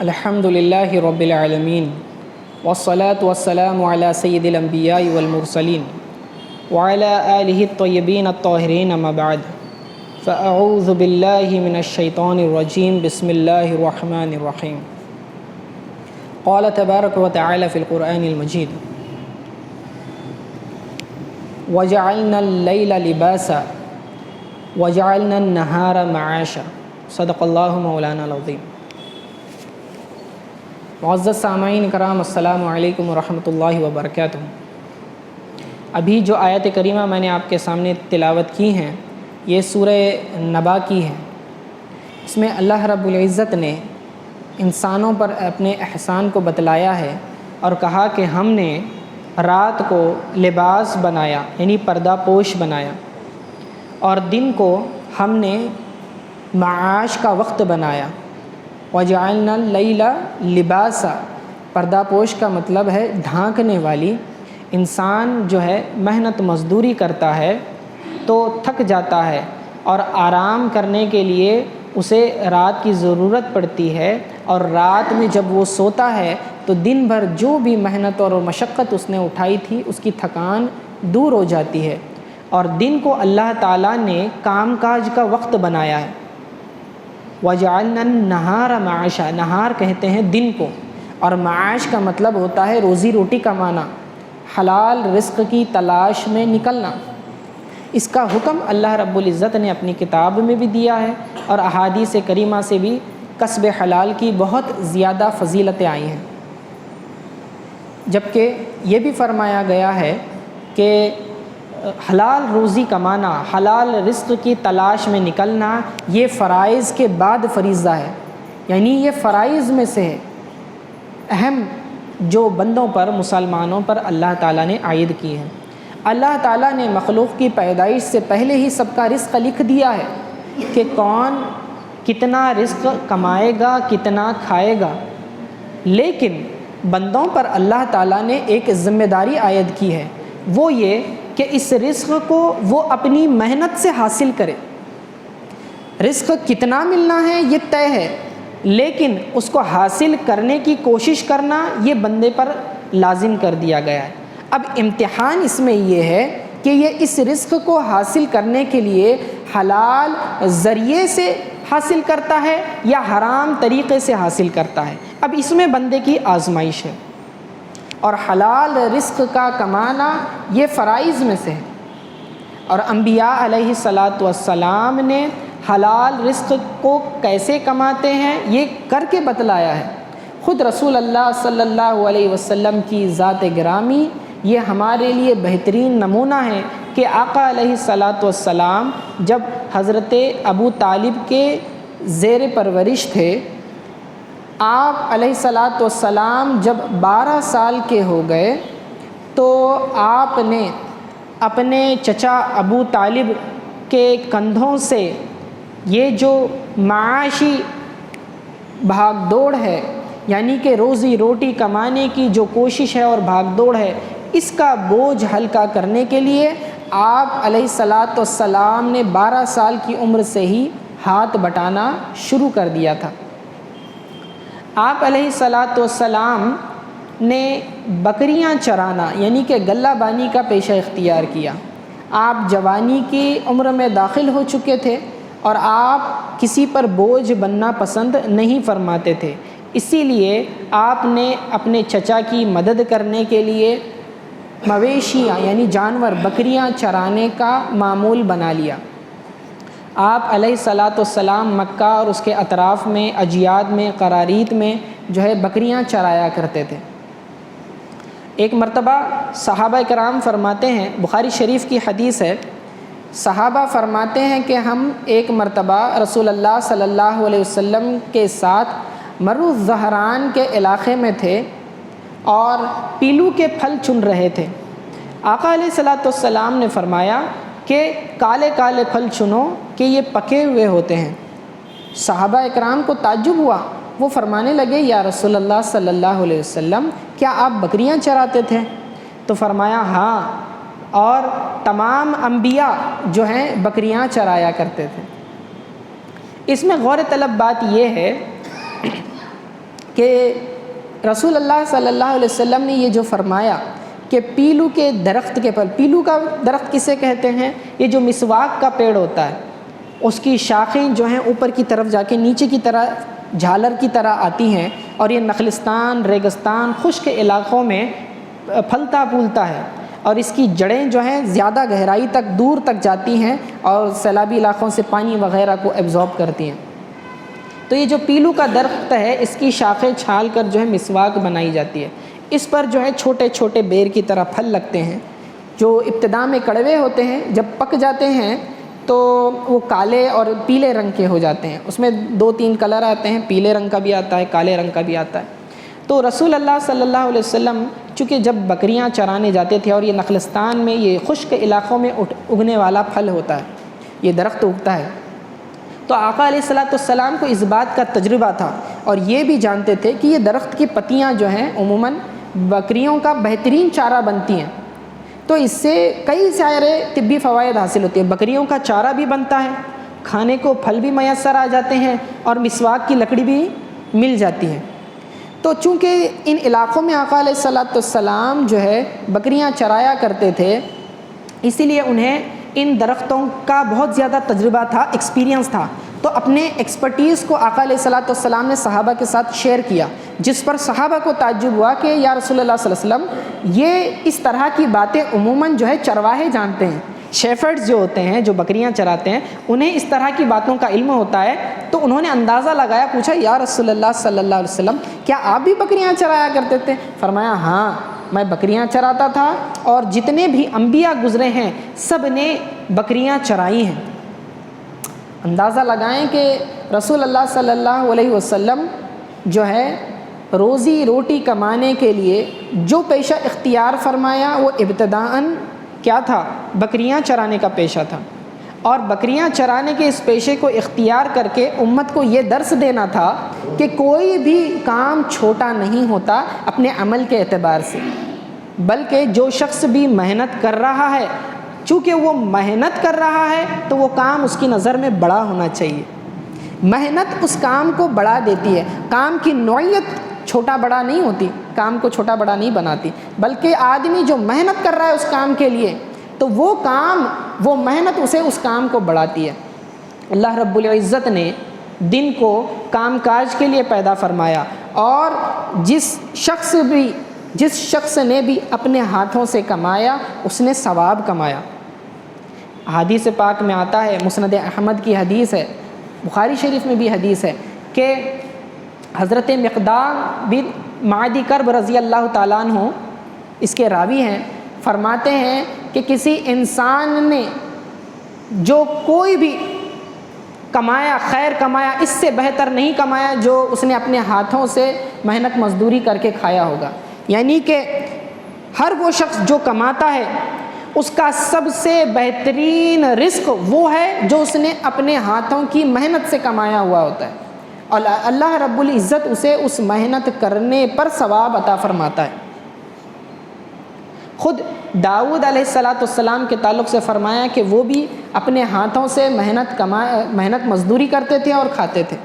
الحمد للہ رب العالمین والصلاة والسلام علی سید الانبیاء والمرسلین وعلی آلہ الطیبین الطاہرین اما بعد فاعوذ باللہ من الشیطان الرجیم بسم اللہ الرحمن الرحیم قال تبارک و تعالی فی القرآن المجید وجعلنا اللیل لباسا وجعلنا النہار معاشا صدق اللہ مولانا العظیم۔ معزز سامعین کرام، السلام علیکم ورحمۃ اللہ وبرکاتہ۔ ابھی جو آیت کریمہ میں نے آپ کے سامنے تلاوت کی ہیں یہ سورہ نبا کی ہے۔ اس میں اللہ رب العزت نے انسانوں پر اپنے احسان کو بتلایا ہے اور کہا کہ ہم نے رات کو لباس بنایا یعنی پردہ پوش بنایا، اور دن کو ہم نے معاش کا وقت بنایا۔ وَجَعَلْنَا اللَّيْلَ لِبَاسًا، پردہ پوش کا مطلب ہے ڈھانکنے والی۔ انسان جو ہے محنت مزدوری کرتا ہے تو تھک جاتا ہے اور آرام کرنے کے لیے اسے رات کی ضرورت پڑتی ہے، اور رات میں جب وہ سوتا ہے تو دن بھر جو بھی محنت اور مشقت اس نے اٹھائی تھی اس کی تھکان دور ہو جاتی ہے، اور دن کو اللہ تعالیٰ نے کام کاج کا وقت بنایا ہے۔ وَجَعَلْنَا النَّهَارَ مَعَاشًا، نہار کہتے ہیں دن کو، اور معاش کا مطلب ہوتا ہے روزی روٹی کمانا، حلال رزق کی تلاش میں نکلنا۔ اس کا حکم اللہ رب العزت نے اپنی کتاب میں بھی دیا ہے، اور احادیث کریمہ سے بھی کسب حلال کی بہت زیادہ فضیلتیں آئی ہیں۔ جبکہ یہ بھی فرمایا گیا ہے کہ حلال روزی کمانا، حلال رزق کی تلاش میں نکلنا یہ فرائض کے بعد فریضہ ہے، یعنی یہ فرائض میں سے ہے، اہم جو بندوں پر، مسلمانوں پر اللہ تعالیٰ نے عائد کی ہے۔ اللہ تعالیٰ نے مخلوق کی پیدائش سے پہلے ہی سب کا رزق لکھ دیا ہے کہ کون کتنا رزق کمائے گا، کتنا کھائے گا، لیکن بندوں پر اللہ تعالیٰ نے ایک ذمہ داری عائد کی ہے، وہ یہ کہ اس رزق کو وہ اپنی محنت سے حاصل کرے۔ رزق کتنا ملنا ہے یہ طے ہے، لیکن اس کو حاصل کرنے کی کوشش کرنا یہ بندے پر لازم کر دیا گیا ہے۔ اب امتحان اس میں یہ ہے کہ یہ اس رزق کو حاصل کرنے کے لیے حلال ذریعے سے حاصل کرتا ہے یا حرام طریقے سے حاصل کرتا ہے۔ اب اس میں بندے کی آزمائش ہے، اور حلال رزق کا کمانا یہ فرائض میں سے ہے، اور انبیاء علیہ السلام نے حلال رزق کو کیسے کماتے ہیں یہ کر کے بتلایا ہے۔ خود رسول اللہ صلی اللہ علیہ وسلم کی ذات گرامی یہ ہمارے لیے بہترین نمونہ ہے کہ آقا علیہ السلام جب حضرت ابو طالب کے زیر پرورش تھے، آپ علیہ السلام جب 12 سال کے ہو گئے تو آپ نے اپنے چچا ابو طالب کے کندھوں سے یہ جو معاشی بھاگ دوڑ ہے، یعنی کہ روزی روٹی کمانے کی جو کوشش ہے اور بھاگ دوڑ ہے، اس کا بوجھ ہلکا کرنے کے لیے آپ علیہ السلام نے 12 سال کی عمر سے ہی ہاتھ بٹانا شروع کر دیا تھا۔ آپ علیہ السلام نے بکریاں چرانا یعنی کہ غلہ بانی کا پیشہ اختیار کیا۔ آپ جوانی کی عمر میں داخل ہو چکے تھے اور آپ کسی پر بوجھ بننا پسند نہیں فرماتے تھے، اسی لیے آپ نے اپنے چچا کی مدد کرنے کے لیے مویشیاں یعنی جانور بکریاں چرانے کا معمول بنا لیا۔ آپ علیہ السلام مکہ اور اس کے اطراف میں، اجیاد میں، قراریت میں جو ہے بکریاں چرایا کرتے تھے۔ ایک مرتبہ صحابہ کرام فرماتے ہیں، بخاری شریف کی حدیث ہے، صحابہ فرماتے ہیں کہ ہم ایک مرتبہ رسول اللہ صلی اللہ علیہ وسلم کے ساتھ مرو زہران کے علاقے میں تھے اور پیلو کے پھل چن رہے تھے۔ آقا علیہ السلام نے فرمایا کہ کالے کالے پھل چنو کہ یہ پکے ہوئے ہوتے ہیں۔ صحابہ اکرام کو تعجب ہوا، وہ فرمانے لگے یا رسول اللہ صلی اللہ علیہ وسلم کیا آپ بکریاں چراتے تھے؟ تو فرمایا ہاں، اور تمام انبیاء جو ہیں بکریاں چرایا کرتے تھے۔ اس میں غور طلب بات یہ ہے کہ رسول اللہ صلی اللہ علیہ وسلم نے یہ جو فرمایا کہ پیلو کے درخت کے پھل، پیلو کا درخت کسے کہتے ہیں؟ یہ جو مسواک کا پیڑ ہوتا ہے، اس کی شاخیں جو ہیں اوپر کی طرف جا کے نیچے کی طرح جھالر کی طرح آتی ہیں، اور یہ نخلستان، ریگستان، خشک علاقوں میں پھلتا پھولتا ہے، اور اس کی جڑیں جو ہیں زیادہ گہرائی تک دور تک جاتی ہیں اور سیلابی علاقوں سے پانی وغیرہ کو ایبزارب کرتی ہیں۔ تو یہ جو پیلو کا درخت ہے، اس کی شاخیں چھال کر جو ہے مسواک بنائی جاتی ہے۔ اس پر جو ہے چھوٹے چھوٹے بیر کی طرح پھل لگتے ہیں، جو ابتدا میں کڑوے ہوتے ہیں، جب پک جاتے ہیں تو وہ کالے اور پیلے رنگ کے ہو جاتے ہیں۔ اس میں 2-3 کلر آتے ہیں، پیلے رنگ کا بھی آتا ہے، کالے رنگ کا بھی آتا ہے۔ تو رسول اللہ صلی اللہ علیہ وسلم چونکہ جب بکریاں چرانے جاتے تھے، اور یہ نخلستان میں یہ خشک علاقوں میں اگنے والا پھل ہوتا ہے، یہ درخت اگتا ہے، تو آقا علیہ السلام کو اس بات کا تجربہ تھا، اور یہ بھی جانتے تھے کہ یہ درخت کی پتیاں جو ہیں عموماً بکریوں کا بہترین چارہ بنتی ہیں، تو اس سے کئی سارے طبی فوائد حاصل ہوتے ہیں۔ بکریوں کا چارہ بھی بنتا ہے، کھانے کو پھل بھی میسر آ جاتے ہیں، اور مسواک کی لکڑی بھی مل جاتی ہے۔ تو چونکہ ان علاقوں میں آقا علیہ السلام جو ہے بکریاں چرایا کرتے تھے، اسی لیے انہیں ان درختوں کا بہت زیادہ تجربہ تھا، ایکسپیرینس تھا، تو اپنے ایکسپرٹیز کو آقا علیہ السلام نے صحابہ کے ساتھ شیئر کیا، جس پر صحابہ کو تعجب ہوا کہ یا رسول اللہ صلی اللہ علیہ وسلم، یہ اس طرح کی باتیں عموماً جو ہے چرواہے جانتے ہیں، شیفرڈز جو ہوتے ہیں جو بکریاں چراتے ہیں، انہیں اس طرح کی باتوں کا علم ہوتا ہے۔ تو انہوں نے اندازہ لگایا، پوچھا یا رسول اللہ صلی اللہ علیہ وسلم، کیا آپ بھی بکریاں چرایا کرتے تھے؟ فرمایا ہاں، میں بکریاں چراتا تھا، اور جتنے بھی انبیاء گزرے ہیں سب نے بکریاں چرائی ہیں۔ اندازہ لگائیں کہ رسول اللہ صلی اللہ علیہ وسلم جو ہے روزی روٹی کمانے کے لیے جو پیشہ اختیار فرمایا، وہ ابتداءً کیا تھا؟ بکریاں چرانے کا پیشہ تھا، اور بکریاں چرانے کے اس پیشے کو اختیار کر کے امت کو یہ درس دینا تھا کہ کوئی بھی کام چھوٹا نہیں ہوتا اپنے عمل کے اعتبار سے، بلکہ جو شخص بھی محنت کر رہا ہے، چونکہ وہ محنت کر رہا ہے تو وہ کام اس کی نظر میں بڑا ہونا چاہیے۔ محنت اس کام کو بڑا دیتی ہے، کام کی نوعیت چھوٹا بڑا نہیں ہوتی، کام کو چھوٹا بڑا نہیں بناتی، بلکہ آدمی جو محنت کر رہا ہے اس کام کے لیے، تو وہ کام، وہ محنت اسے اس کام کو بڑھاتی ہے۔ اللہ رب العزت نے دن کو کام کاج کے لیے پیدا فرمایا، اور جس شخص نے بھی اپنے ہاتھوں سے کمایا اس نے ثواب کمایا۔ حدیث پاک میں آتا ہے، مسند احمد کی حدیث ہے، بخاری شریف میں بھی حدیث ہے، کہ حضرت مقدام بن معدی کرب رضی اللہ تعالیٰ عنہ اس کے راوی ہیں، فرماتے ہیں کہ کسی انسان نے جو کوئی بھی کمایا، خیر کمایا، اس سے بہتر نہیں کمایا جو اس نے اپنے ہاتھوں سے محنت مزدوری کر کے کھایا ہوگا۔ یعنی کہ ہر وہ شخص جو کماتا ہے اس کا سب سے بہترین رزق وہ ہے جو اس نے اپنے ہاتھوں کی محنت سے کمایا ہوا ہوتا ہے، اور اللہ رب العزت اسے اس محنت کرنے پر ثواب عطا فرماتا ہے۔ خود داؤد علیہ السلام کے تعلق سے فرمایا کہ وہ بھی اپنے ہاتھوں سے محنت مزدوری کرتے تھے اور کھاتے تھے۔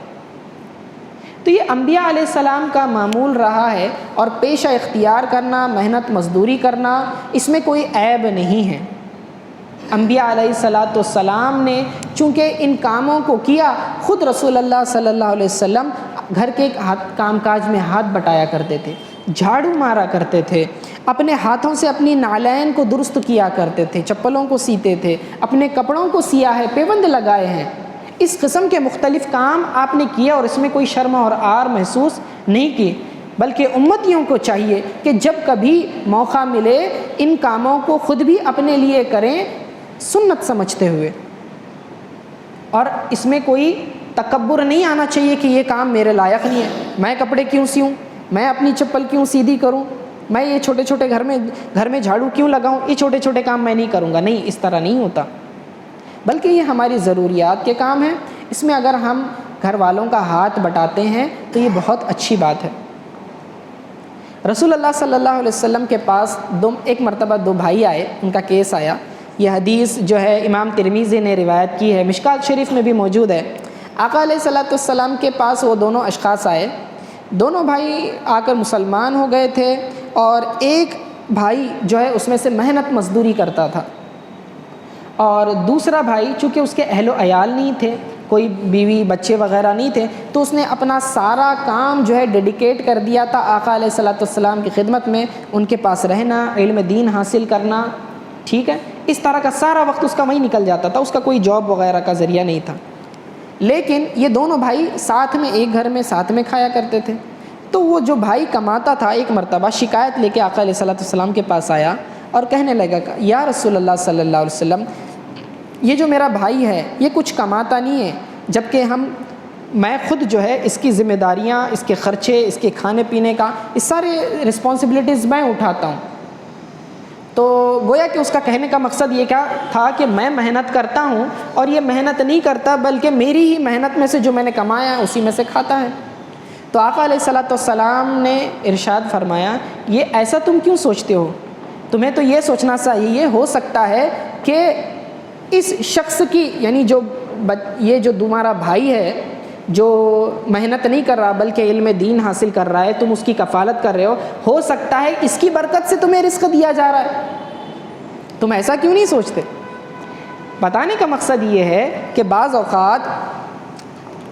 تو یہ انبیاء علیہ السلام کا معمول رہا ہے، اور پیشہ اختیار کرنا، محنت مزدوری کرنا، اس میں کوئی عیب نہیں ہے۔ انبیاء علیہ السلام نے چونکہ ان کاموں کو کیا، خود رسول اللہ صلی اللہ علیہ وسلم گھر کے کام کاج میں ہاتھ بٹایا کرتے تھے، جھاڑو مارا کرتے تھے، اپنے ہاتھوں سے اپنی نالین کو درست کیا کرتے تھے، چپلوں کو سیتے تھے، اپنے کپڑوں کو سیا ہے، پیوند لگائے ہیں۔ اس قسم کے مختلف کام آپ نے کیا، اور اس میں کوئی شرم اور عار محسوس نہیں کی، بلکہ امتیوں کو چاہیے کہ جب کبھی موقع ملے ان کاموں کو خود بھی اپنے لیے کریں، سنت سمجھتے ہوئے، اور اس میں کوئی تکبر نہیں آنا چاہیے کہ یہ کام میرے لائق نہیں ہے، میں کپڑے کیوں سیوں، میں اپنی چپل کیوں سیدھی کروں، میں یہ چھوٹے چھوٹے گھر میں جھاڑو کیوں لگاؤں، یہ چھوٹے چھوٹے کام میں نہیں کروں گا۔ نہیں، اس طرح نہیں ہوتا، بلکہ یہ ہماری ضروریات کے کام ہیں، اس میں اگر ہم گھر والوں کا ہاتھ بٹاتے ہیں تو یہ بہت اچھی بات ہے۔ رسول اللہ صلی اللہ علیہ وسلم کے پاس ایک مرتبہ 2 بھائی آئے، ان کا کیس آیا۔ یہ حدیث جو ہے امام ترمذی نے روایت کی ہے، مشکات شریف میں بھی موجود ہے۔ آقا علیہ السلام کے پاس وہ دونوں اشخاص آئے دونوں بھائی آ کر مسلمان ہو گئے تھے، اور ایک بھائی جو ہے اس میں سے محنت مزدوری کرتا تھا، اور دوسرا بھائی چونکہ اس کے اہل و عیال نہیں تھے، کوئی بیوی بچے وغیرہ نہیں تھے، تو اس نے اپنا سارا کام جو ہے ڈیڈیکیٹ کر دیا تھا آقا علیہ الصلوۃ والسلام کی خدمت میں، ان کے پاس رہنا، علم دین حاصل کرنا، ٹھیک ہے، اس طرح کا سارا وقت اس کا وہیں نکل جاتا تھا، اس کا کوئی جاب وغیرہ کا ذریعہ نہیں تھا۔ لیکن یہ دونوں بھائی ساتھ میں ایک گھر میں ساتھ میں کھایا کرتے تھے۔ تو وہ جو بھائی کماتا تھا ایک مرتبہ شکایت لے کے آقا علیہ الصلوۃ والسلام کے پاس آیا اور کہنے لگا کہ یا رسول اللہ صلی اللہ علیہ وسلم، یہ جو میرا بھائی ہے یہ کچھ کماتا نہیں ہے، جبکہ میں خود جو ہے اس کی ذمہ داریاں، اس کے خرچے، اس کے کھانے پینے کا، اس سارے رسپانسبلٹیز میں اٹھاتا ہوں۔ تو گویا کہ اس کا کہنے کا مقصد یہ کیا تھا کہ میں محنت کرتا ہوں اور یہ محنت نہیں کرتا بلکہ میری ہی محنت میں سے جو میں نے کمایا ہے اسی میں سے کھاتا ہے۔ تو آقا علیہ الصلوۃ والسلام نے ارشاد فرمایا، یہ ایسا تم کیوں سوچتے ہو؟ تمہیں تو یہ سوچنا چاہیے، ہو سکتا ہے کہ اس شخص کی، یعنی یہ جو تمہارا بھائی ہے جو محنت نہیں کر رہا بلکہ علم دین حاصل کر رہا ہے، تم اس کی کفالت کر رہے ہو سکتا ہے اس کی برکت سے تمہیں رزق دیا جا رہا ہے، تم ایسا کیوں نہیں سوچتے؟ بتانے کا مقصد یہ ہے کہ بعض اوقات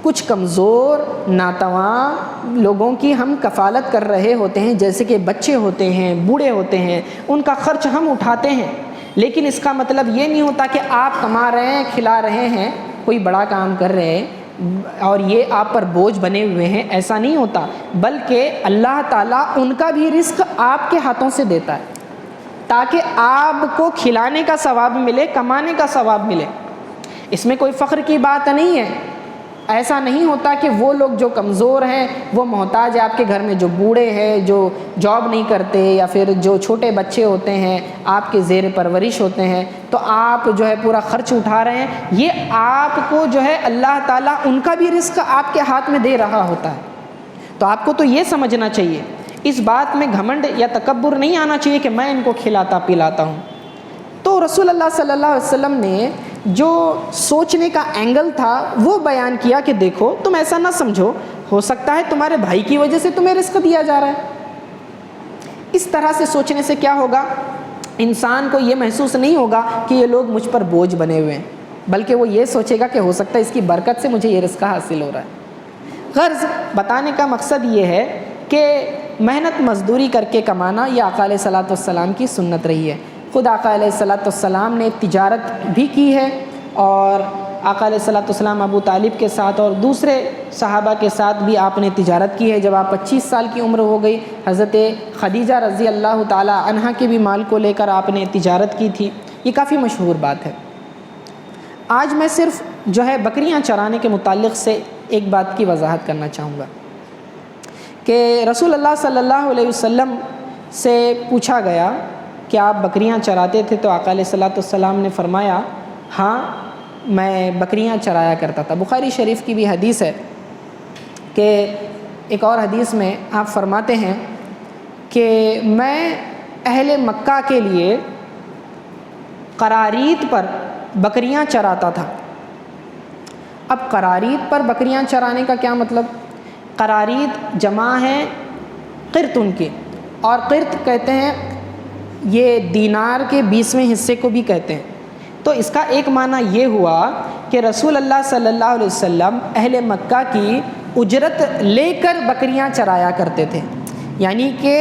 کچھ کمزور ناتواں لوگوں کی ہم کفالت کر رہے ہوتے ہیں، جیسے کہ بچے ہوتے ہیں، بوڑھے ہوتے ہیں، ان کا خرچ ہم اٹھاتے ہیں، لیکن اس کا مطلب یہ نہیں ہوتا کہ آپ کما رہے ہیں، کھلا رہے ہیں، کوئی بڑا کام کر رہے ہیں اور یہ آپ پر بوجھ بنے ہوئے ہیں، ایسا نہیں ہوتا، بلکہ اللہ تعالیٰ ان کا بھی رزق آپ کے ہاتھوں سے دیتا ہے تاکہ آپ کو کھلانے کا ثواب ملے، کمانے کا ثواب ملے۔ اس میں کوئی فخر کی بات نہیں ہے۔ ایسا نہیں ہوتا کہ وہ لوگ جو کمزور ہیں، وہ محتاج ہے، آپ کے گھر میں جو بوڑھے ہیں، جو جاب نہیں کرتے، یا پھر جو چھوٹے بچے ہوتے ہیں، آپ کے زیر پرورش ہوتے ہیں، تو آپ جو ہے پورا خرچ اٹھا رہے ہیں، یہ آپ کو جو ہے اللہ تعالیٰ ان کا بھی رزق آپ کے ہاتھ میں دے رہا ہوتا ہے۔ تو آپ کو تو یہ سمجھنا چاہیے، اس بات میں گھمنڈ یا تکبر نہیں آنا چاہیے کہ میں ان کو کھلاتا پلاتا ہوں۔ تو رسول اللہ صلی اللہ علیہ وسلم نے جو سوچنے کا اینگل تھا وہ بیان کیا کہ دیکھو تم ایسا نہ سمجھو، ہو سکتا ہے تمہارے بھائی کی وجہ سے تمہیں رزق دیا جا رہا ہے۔ اس طرح سے سوچنے سے کیا ہوگا، انسان کو یہ محسوس نہیں ہوگا کہ یہ لوگ مجھ پر بوجھ بنے ہوئے ہیں، بلکہ وہ یہ سوچے گا کہ ہو سکتا ہے اس کی برکت سے مجھے یہ رزق حاصل ہو رہا ہے۔ غرض بتانے کا مقصد یہ ہے کہ محنت مزدوری کر کے کمانا یہ آقا علیہ الصلوۃ والسلام کی سنت رہی ہے۔ خود آقا علیہ الصلوۃ والسلام نے تجارت بھی کی ہے، اور آقا علیہ الصلوۃ والسلام ابو طالب کے ساتھ اور دوسرے صحابہ کے ساتھ بھی آپ نے تجارت کی ہے۔ جب آپ 25 سال کی عمر ہو گئی، حضرت خدیجہ رضی اللہ تعالی عنہا کے بھی مال کو لے کر آپ نے تجارت کی تھی، یہ کافی مشہور بات ہے۔ آج میں صرف جو ہے بکریاں چرانے کے متعلق سے ایک بات کی وضاحت کرنا چاہوں گا کہ رسول اللہ صلی اللہ علیہ وسلم سے پوچھا گیا کہ آپ بکریاں چراتے تھے، تو آقا علیہ الصلوۃ والسلام نے فرمایا ہاں میں بکریاں چرایا کرتا تھا۔ بخاری شریف کی بھی حدیث ہے کہ ایک اور حدیث میں آپ فرماتے ہیں کہ میں اہل مکہ کے لیے قرارید پر بکریاں چراتا تھا۔ اب قرارید پر بکریاں چرانے کا کیا مطلب؟ قرارید جمع ہے قرط ان کی، اور قرط کہتے ہیں یہ دینار کے 20ویں حصے کو بھی کہتے ہیں۔ تو اس کا ایک معنی یہ ہوا کہ رسول اللہ صلی اللہ علیہ وسلم اہل مکہ کی اجرت لے کر بکریاں چرایا کرتے تھے، یعنی کہ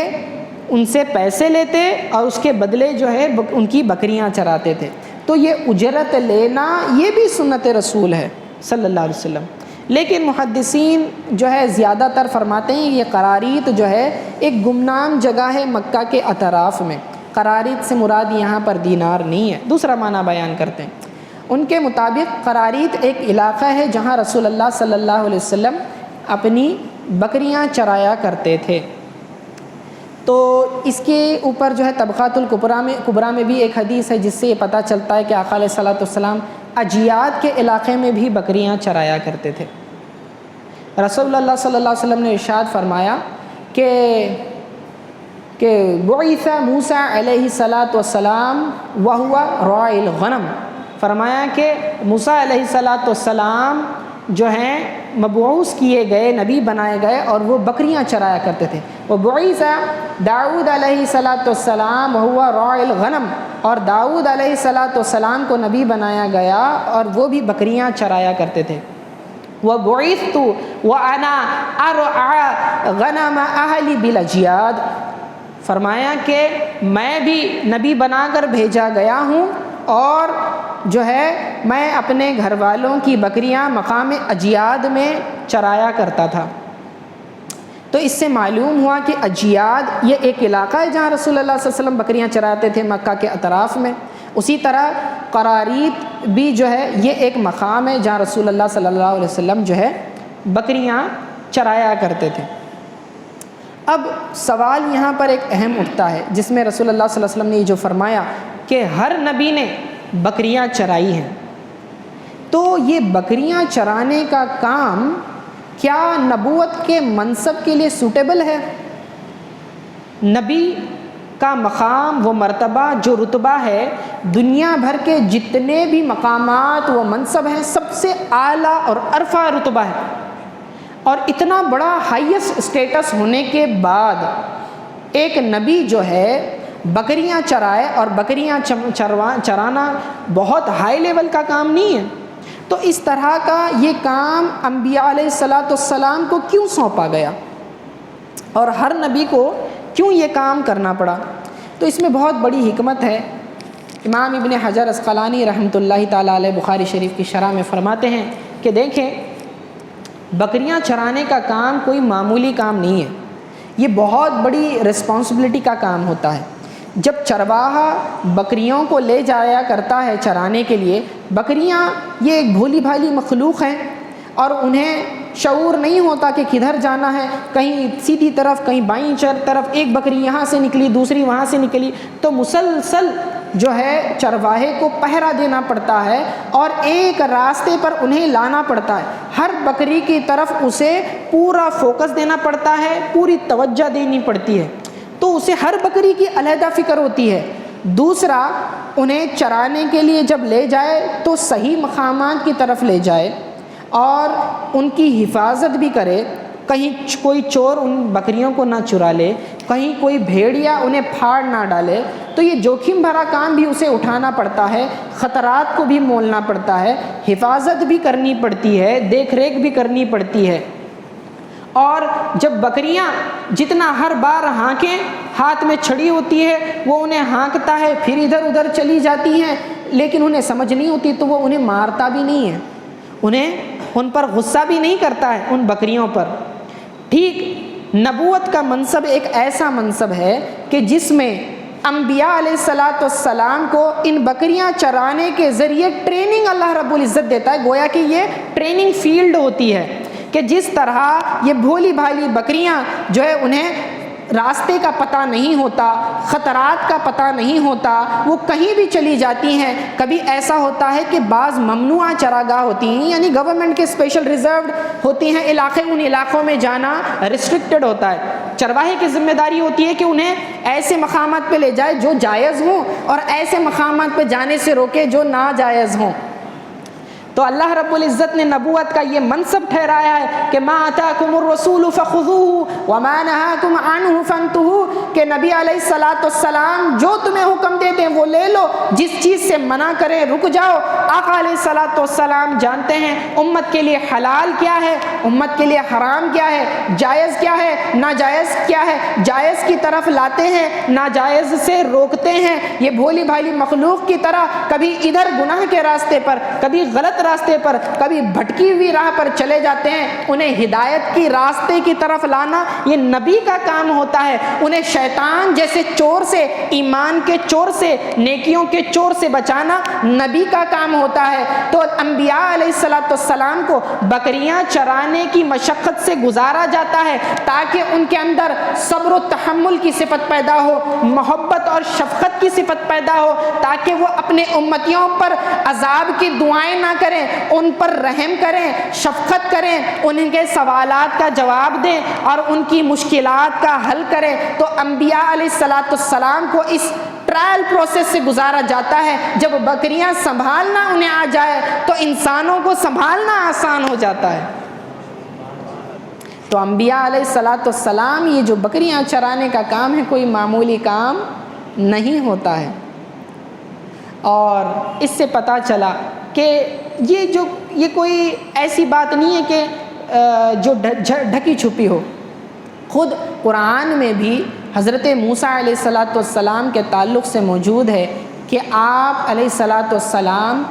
ان سے پیسے لیتے اور اس کے بدلے جو ہے ان کی بکریاں چراتے تھے۔ تو یہ اجرت لینا یہ بھی سنت رسول ہے صلی اللہ علیہ وسلم، لیکن محدثین جو ہے زیادہ تر فرماتے ہیں یہ قرارید جو ہے ایک گمنام جگہ ہے مکہ کے اطراف میں، قرارید سے مراد یہاں پر دینار نہیں ہے، دوسرا معنی بیان کرتے ہیں۔ ان کے مطابق قرارید ایک علاقہ ہے جہاں رسول اللہ صلی اللہ علیہ وسلم اپنی بکریاں چرایا کرتے تھے۔ تو اس کے اوپر جو ہے طبقات الکبریٰ میں بھی ایک حدیث ہے جس سے یہ پتہ چلتا ہے کہ آقا علیہ الصلوۃ والسلام اجیاد کے علاقے میں بھی بکریاں چرایا کرتے تھے۔ رسول اللہ صلی اللہ علیہ وسلم نے ارشاد فرمایا کہ بعث موسیٰ علیہ الصلوۃ والسلام وہو راعی الغنم، فرمایا کہ موسیٰ علیہ الصلوۃ والسلام جو ہیں مبعوث کیے گئے، نبی بنائے گئے، اور وہ بکریاں چرایا کرتے تھے۔ وبعث داؤد علیہ السلام وهو راعی الغنم، اور داؤد علیہ السلام کو نبی بنایا گیا اور وہ بھی بکریاں چرایا کرتے تھے۔ وبعثت وانا ارعى غنم اہلی بالاجیاد، فرمایا کہ میں بھی نبی بنا کر بھیجا گیا ہوں اور جو ہے میں اپنے گھر والوں کی بکریاں مقام اجیاد میں چرایا کرتا تھا۔ تو اس سے معلوم ہوا کہ اجیاد یہ ایک علاقہ ہے جہاں رسول اللہ صلی اللہ علیہ وسلم بکریاں چراتے تھے مکہ کے اطراف میں۔ اسی طرح قراریت بھی جو ہے یہ ایک مقام ہے جہاں رسول اللہ صلی اللہ علیہ وسلم جو ہے بکریاں چرایا کرتے تھے۔ اب سوال یہاں پر ایک اہم اٹھتا ہے جس میں رسول اللہ صلی اللہ علیہ وسلم نے یہ جو فرمایا کہ ہر نبی نے بکریاں چرائی ہیں، تو یہ بکریاں چرانے کا کام کیا نبوت کے منصب کے لیے سوٹیبل ہے؟ نبی کا مقام، وہ مرتبہ، جو رتبہ ہے، دنیا بھر کے جتنے بھی مقامات و منصب ہیں سب سے اعلیٰ اور عرفہ رتبہ ہے، اور اتنا بڑا ہائیسٹ اسٹیٹس ہونے کے بعد ایک نبی جو ہے بکریاں چرائے، اور بکریاں چرانا بہت ہائی لیول کا کام نہیں ہے، تو اس طرح کا یہ کام انبیاء علیہ السلام کو کیوں سونپا گیا اور ہر نبی کو کیوں یہ کام کرنا پڑا؟ تو اس میں بہت بڑی حکمت ہے۔ امام ابن حجر عسقلانی رحمۃ اللہ تعالیٰ علیہ بخاری شریف کی شرح میں فرماتے ہیں کہ دیکھیں، بکریاں چرانے کا کام کوئی معمولی کام نہیں ہے، یہ بہت بڑی رسپانسبلٹی کا کام ہوتا ہے۔ جب چرواہا بکریوں کو لے جایا کرتا ہے چرانے کے لیے، بکریاں یہ ایک بھولی بھالی مخلوق ہیں اور انہیں شعور نہیں ہوتا کہ کدھر جانا ہے، کہیں سیدھی طرف، کہیں بائیں طرف، ایک بکری یہاں سے نکلی، دوسری وہاں سے نکلی، تو مسلسل جو ہے چرواہے کو پہرا دینا پڑتا ہے اور ایک راستے پر انہیں لانا پڑتا ہے۔ ہر بکری کی طرف اسے پورا فوکس دینا پڑتا ہے، پوری توجہ دینی پڑتی ہے، تو اسے ہر بکری کی علیحدہ فکر ہوتی ہے۔ دوسرا، انہیں چرانے کے لیے جب لے جائے تو صحیح مقامات کی طرف لے جائے اور ان کی حفاظت بھی کرے، کہیں کوئی چور ان بکریوں کو نہ چرا لے، کہیں کوئی بھیڑیا انہیں پھاڑ نہ ڈالے، تو یہ جوخم بھرا کام بھی اسے اٹھانا پڑتا ہے، خطرات کو بھی مولنا پڑتا ہے، حفاظت بھی کرنی پڑتی ہے، دیکھ ریکھ بھی کرنی پڑتی ہے۔ اور جب بکریاں جتنا ہر بار ہانکیں، ہاتھ میں چھڑی ہوتی ہے، وہ انہیں ہانکتا ہے، پھر ادھر ادھر چلی جاتی ہیں، لیکن انہیں سمجھ نہیں ہوتی تو وہ انہیں مارتا بھی نہیں ہے، ان پر غصہ بھی نہیں کرتا ہے ان بکریوں پر۔ ٹھیک نبوت کا منصب ایک ایسا منصب ہے کہ جس میں انبیاء علیہ السلام کو ان بکریاں چرانے کے ذریعے ٹریننگ اللہ رب العزت دیتا ہے، گویا کہ یہ ٹریننگ فیلڈ ہوتی ہے کہ جس طرح یہ بھولی بھالی بکریاں جو ہے انہیں راستے کا پتہ نہیں ہوتا، خطرات کا پتہ نہیں ہوتا، وہ کہیں بھی چلی جاتی ہیں۔ کبھی ایسا ہوتا ہے کہ بعض ممنوعہ چراگاہ ہوتی ہیں، یعنی گورنمنٹ کے اسپیشل ریزروڈ ہوتی ہیں علاقے، ان علاقوں میں جانا ریسٹرکٹڈ ہوتا ہے۔ چرواہے کی ذمہ داری ہوتی ہے کہ انہیں ایسے مقامات پہ لے جائے جو جائز ہوں اور ایسے مقامات پہ جانے سے روکے جو ناجائز ہوں۔ تو اللہ رب العزت نے نبوت کا یہ منصب ٹھہرایا ہے کہ ما آتاکم الرسول فخذوہ وما نہاکم عنہ فانتہوا، کہ نبی علیہ السلام جو تمہیں حکم دیتے ہیں وہ لے لو، جس چیز سے منع کریں رک جاؤ۔ آقا علیہ السلام جانتے ہیں امت کے لیے حلال کیا ہے، امت کے لیے حرام کیا ہے، جائز کیا ہے، ناجائز کیا ہے، جائز کی طرف لاتے ہیں، ناجائز سے روکتے ہیں۔ یہ بھولی بھالی مخلوق کی طرح کبھی ادھر گناہ کے راستے پر، کبھی غلط راستے پر، کبھی بھٹکی ہوئی راہ پر چلے جاتے ہیں، انہیں ہدایت کی راستے کی طرف لانا یہ نبی کا کام ہوتا ہے۔ انہیں شیطان جیسے چور سے، ایمان کے چور سے، نیکیوں کے چور سے بچانا نبی کا کام ہوتا ہے۔ تو انبیاء علیہ السلام کو بکریاں چرانے کی مشقت سے گزارا جاتا ہے تاکہ ان کے اندر صبر و تحمل کی صفت پیدا ہو، محبت اور شفقت کی صفت پیدا ہو، تاکہ وہ اپنے امتیوں پر عذاب کی دعائیں نہ کریں، ان پر رحم کریں، شفقت کریں، ان کے سوالات کا جواب دیں اور ان کی مشکلات کا حل کریں۔ تو انبیاء علیہ السلام کو اس ٹرائل پروسیس سے گزارا جاتا ہے۔ جب بکریاں سنبھالنا انہیں آ جائے تو انسانوں کو سنبھالنا آسان ہو جاتا ہے۔ تو انبیاء علیہ الصلاۃ والسلام یہ جو بکریاں چرانے کا کام ہے کوئی معمولی کام نہیں ہوتا ہے۔ اور اس سے پتہ چلا کہ یہ کوئی ایسی بات نہیں ہے کہ جو ڈھکی چھپی ہو۔ خود قرآن میں بھی حضرت موسیٰ علیہ الصلاۃ والسلام کے تعلق سے موجود ہے کہ آپ علیہ الصلاۃ والسلام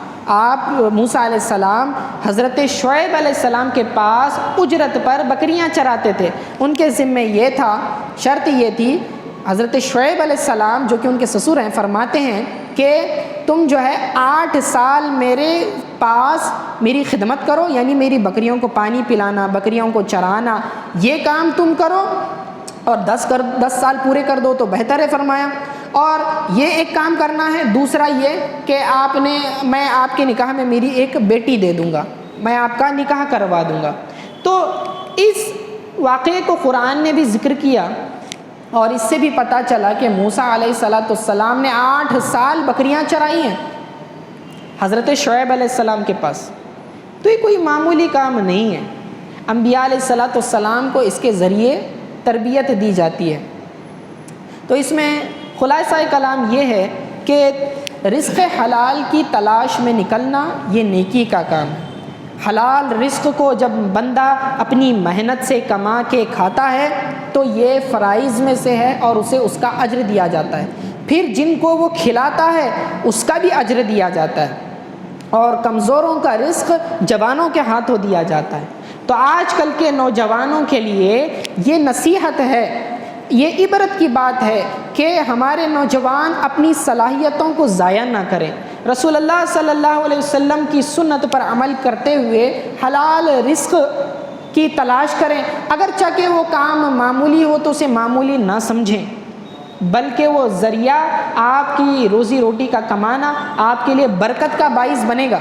موسیٰ علیہ السلام حضرت شعیب علیہ السلام کے پاس اجرت پر بکریاں چراتے تھے۔ ان کے ذمہ یہ تھا، شرط یہ تھی، حضرت شعیب علیہ السلام جو کہ ان کے سسر ہیں فرماتے ہیں کہ تم جو ہے 8 سال میرے پاس میری خدمت کرو، یعنی میری بکریوں کو پانی پلانا، بکریوں کو چرانا، یہ کام تم کرو، اور 10 سال پورے کر دو تو بہتر ہے فرمایا۔ اور یہ ایک کام کرنا ہے، دوسرا یہ کہ میں آپ کے نکاح میں میری ایک بیٹی دے دوں گا، میں آپ کا نکاح کروا دوں گا۔ تو اس واقعے کو قرآن نے بھی ذکر کیا، اور اس سے بھی پتہ چلا کہ موسیٰ علیہ الصلاۃ والسلام نے 8 سال بکریاں چرائی ہیں حضرت شعیب علیہ السلام کے پاس۔ تو یہ کوئی معمولی کام نہیں ہے، انبیاء علیہ الصلاۃ والسلام کو اس کے ذریعے تربیت دی جاتی ہے۔ تو اس میں خلاصہ کلام یہ ہے کہ رزق حلال کی تلاش میں نکلنا یہ نیکی کا کام ہے۔ حلال رزق کو جب بندہ اپنی محنت سے کما کے کھاتا ہے تو یہ فرائض میں سے ہے، اور اسے اس کا اجر دیا جاتا ہے۔ پھر جن کو وہ کھلاتا ہے اس کا بھی اجر دیا جاتا ہے، اور کمزوروں کا رزق جوانوں کے ہاتھوں دیا جاتا ہے۔ تو آج کل کے نوجوانوں کے لیے یہ نصیحت ہے، یہ عبرت کی بات ہے کہ ہمارے نوجوان اپنی صلاحیتوں کو ضائع نہ کریں، رسول اللہ صلی اللہ علیہ وسلم کی سنت پر عمل کرتے ہوئے حلال رزق کی تلاش کریں۔ اگرچہ کہ وہ کام معمولی ہو تو اسے معمولی نہ سمجھیں، بلکہ وہ ذریعہ آپ کی روزی روٹی کا کمانا آپ کے لیے برکت کا باعث بنے گا۔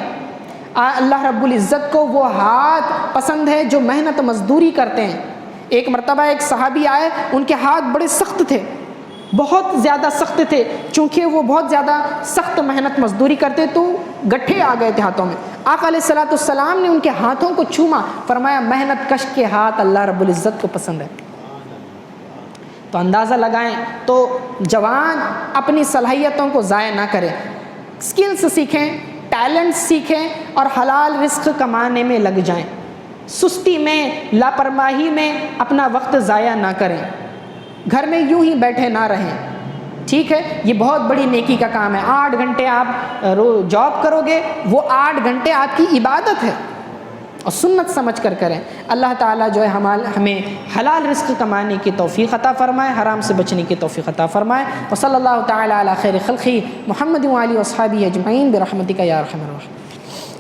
اللہ رب العزت کو وہ ہاتھ پسند ہے جو محنت مزدوری کرتے ہیں۔ ایک مرتبہ ایک صحابی آئے، ان کے ہاتھ بڑے سخت تھے، بہت زیادہ سخت تھے، چونکہ وہ بہت زیادہ سخت محنت مزدوری کرتے تو گٹھے آ گئے تھے ہاتھوں میں۔ آقا علیہ الصلاۃ والسلام نے ان کے ہاتھوں کو چھوما، فرمایا محنت کش کے ہاتھ اللہ رب العزت کو پسند ہے۔ تو اندازہ لگائیں، تو جوان اپنی صلاحیتوں کو ضائع نہ کریں، سکلز سیکھیں، ٹیلنٹ سیکھیں، اور حلال رزق کمانے میں لگ جائیں۔ سستی میں، لاپرواہی میں اپنا وقت ضائع نہ کریں، گھر میں یوں ہی بیٹھے نہ رہیں، ٹھیک ہے؟ یہ بہت بڑی نیکی کا کام ہے۔ 8 گھنٹے آپ جاب کرو گے، وہ 8 گھنٹے آپ کی عبادت ہے، اور سنت سمجھ کر کریں۔ اللہ تعالیٰ جو ہے ہمیں حلال رزق کمانے کی توفیق عطا فرمائے، حرام سے بچنے کی توفیق عطا فرمائے۔ وصلی اللہ تعالیٰ علی خیر خلقہ محمد و آلہ و اصحابہ اجمعین برحمتک یا ارحم الراحمین۔